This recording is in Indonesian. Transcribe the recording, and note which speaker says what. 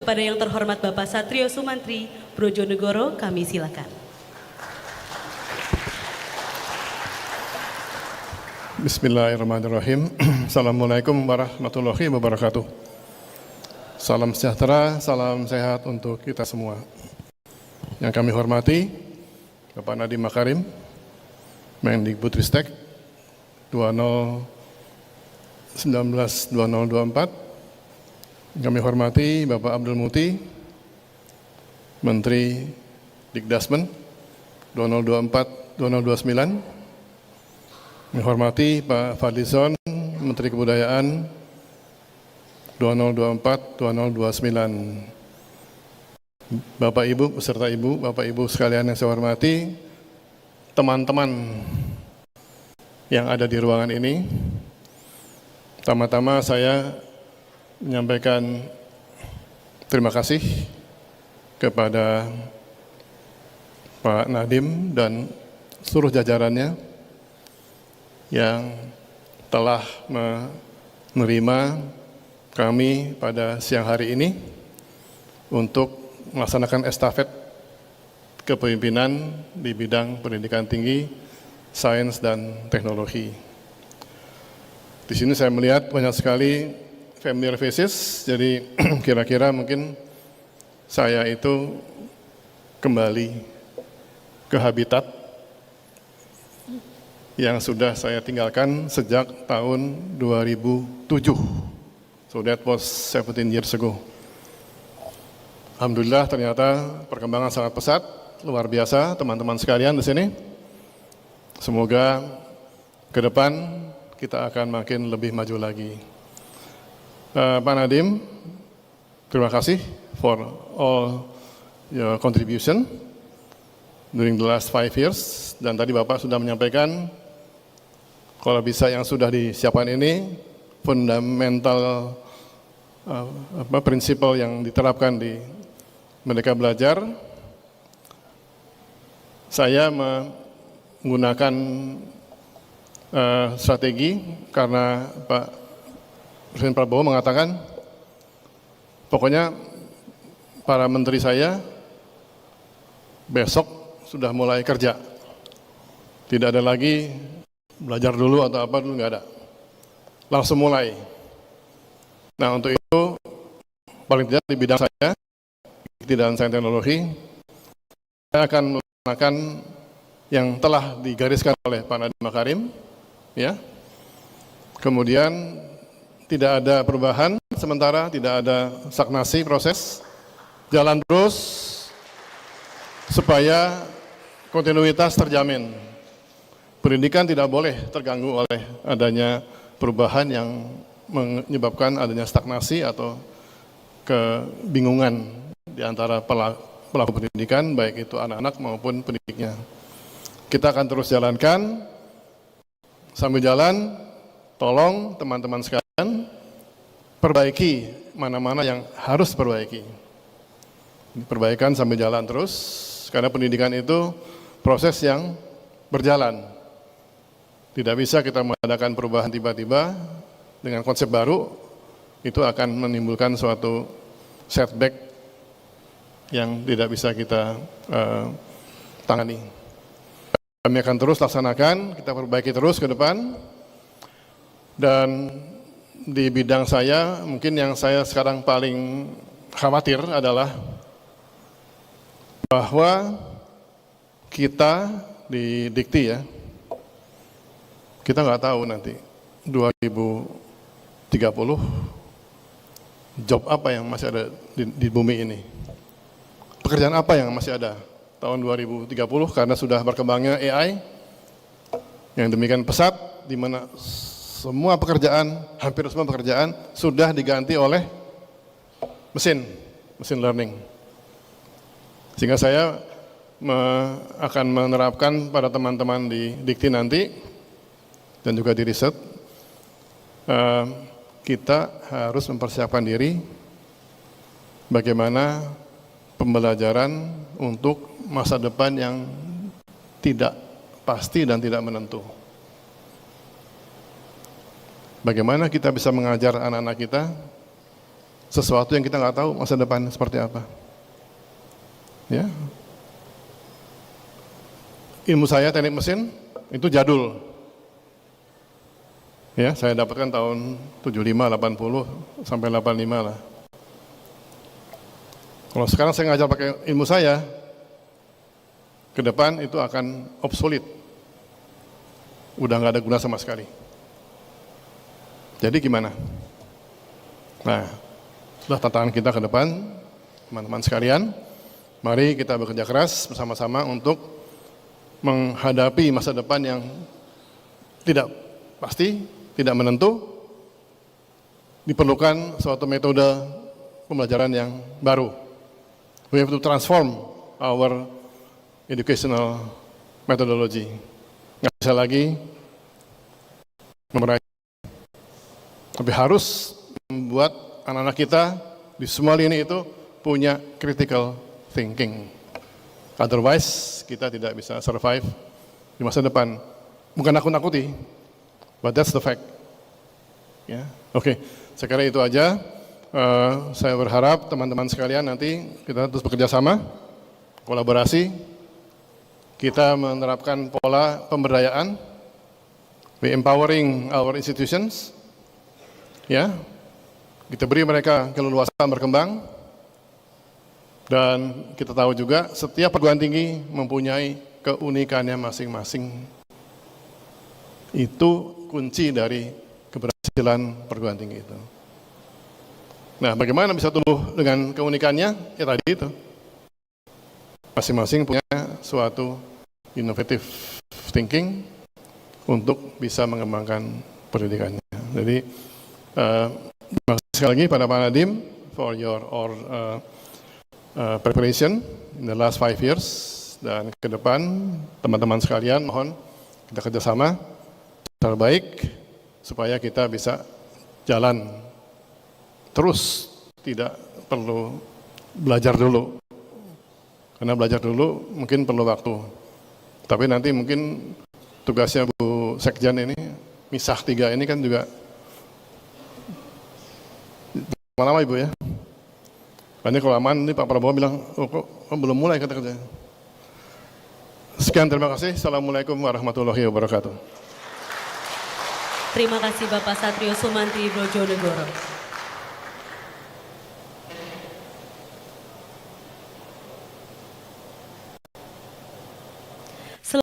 Speaker 1: Kepada yang terhormat Bapak Satrio Sumantri Brojonegoro, kami silakan.
Speaker 2: Bismillahirrahmanirrahim. Assalamualaikum warahmatullahi wabarakatuh. Salam sejahtera, salam sehat untuk kita semua. Yang kami hormati Bapak Nadiem Makarim, Mendikbudristek 2019-2024. Kami hormati Bapak Abdul Muti, Menteri Dikdasmen 2024-2029. Kami hormati Pak Fadlizon, Menteri Kebudayaan 2024-2029. Bapak Ibu beserta Ibu, Bapak Ibu sekalian yang saya hormati, teman-teman yang ada di ruangan ini. Pertama-tama saya menyampaikan terima kasih kepada Pak Nadiem dan seluruh jajarannya yang telah menerima kami pada siang hari ini untuk melaksanakan estafet kepemimpinan di bidang pendidikan tinggi, sains, dan teknologi. Di sini saya melihat banyak sekali familiar faces, jadi kira-kira mungkin saya itu kembali ke habitat yang sudah saya tinggalkan sejak tahun 2007. So that was 17 years ago. Alhamdulillah ternyata perkembangan sangat pesat, luar biasa teman-teman sekalian di sini. Semoga ke depan kita akan makin lebih maju lagi. Pak Nadiem, terima kasih for all your contribution during the last 5 years. Dan tadi Bapak sudah menyampaikan, kalau bisa yang sudah disiapkan ini, fundamental prinsipal yang diterapkan di Merdeka Belajar. Saya menggunakan strategi karena Pak Presiden Prabowo mengatakan, pokoknya para menteri saya besok sudah mulai kerja. Tidak ada lagi belajar dulu atau apa dulu, nggak ada. Langsung mulai. Nah untuk itu, paling tidak di bidang saya, dan sains teknologi, saya akan melaksanakan yang telah digariskan oleh Pak Nadiem Makarim, ya. Kemudian tidak ada perubahan sementara, tidak ada stagnasi proses, jalan terus supaya kontinuitas terjamin. Pendidikan tidak boleh terganggu oleh adanya perubahan yang menyebabkan adanya stagnasi atau kebingungan di antara pelaku pendidikan, baik itu anak-anak maupun pendidiknya. Kita akan terus jalankan, sambil jalan, tolong teman-teman sekalian, perbaiki mana-mana yang harus diperbaiki. Perbaikan sambil jalan terus, karena pendidikan itu proses yang berjalan. Tidak bisa kita mengadakan perubahan tiba-tiba dengan konsep baru, itu akan menimbulkan suatu setback yang tidak bisa kita tangani. Kami akan terus laksanakan, kita perbaiki terus ke depan. Dan di bidang saya, mungkin yang saya sekarang paling khawatir adalah bahwa kita di Dikti ya, kita nggak tahu nanti 2030 job apa yang masih ada di bumi ini, pekerjaan apa yang masih ada tahun 2030 karena sudah berkembangnya AI yang demikian pesat, di mana semua pekerjaan, hampir semua pekerjaan sudah diganti oleh mesin learning. Sehingga saya akan menerapkan pada teman-teman di Dikti nanti dan juga di riset, kita harus mempersiapkan diri bagaimana pembelajaran untuk masa depan yang tidak pasti dan tidak menentu. Bagaimana kita bisa mengajar anak-anak kita sesuatu yang kita nggak tahu masa depan seperti apa. Ya, ilmu saya teknik mesin itu jadul. Ya, saya dapatkan tahun 75, 80 sampai 85 lah. Kalau sekarang saya ngajar pakai ilmu saya, ke depan itu akan obsolete. Udah nggak ada guna sama sekali. Jadi gimana? Nah, itulah tantangan kita ke depan, teman-teman sekalian. Mari kita bekerja keras bersama-sama untuk menghadapi masa depan yang tidak pasti, tidak menentu. Diperlukan suatu metode pembelajaran yang baru. We have to transform our educational methodology. Nggak bisa lagi memeraih, tapi harus membuat anak-anak kita di semua lini itu punya critical thinking. Otherwise, kita tidak bisa survive di masa depan. Bukan nakut-nakuti, but that's the fact. Ya, oke. Saya kira itu aja. Saya berharap teman-teman sekalian nanti kita terus bekerja sama, kolaborasi. Kita menerapkan pola pemberdayaan, we empowering our institutions, ya, kita beri mereka keleluasaan berkembang, dan kita tahu juga setiap perguruan tinggi mempunyai keunikannya masing-masing. Itu kunci dari keberhasilan perguruan tinggi itu. Nah, bagaimana bisa tumbuh dengan keunikannya? Ya tadi itu. Masing-masing punya suatu innovative thinking untuk bisa mengembangkan pendidikannya. Jadi, terima kasih sekali lagi pada Pak Nadiem for your preparation in the last 5 years. Dan ke depan, teman-teman sekalian, mohon kita kerjasama secara baik supaya kita bisa jalan terus, tidak perlu belajar dulu. Karena belajar dulu mungkin perlu waktu. Tapi nanti mungkin tugasnya Bu Sekjen ini, misah 3 ini kan juga lama-lama Ibu ya. Ini kalau aman, ini Pak Prabowo bilang, kok belum mulai kata-kata. Sekian, terima kasih. Assalamualaikum warahmatullahi wabarakatuh.
Speaker 1: Terima kasih Bapak Satrio Sumantri Brojonegoro.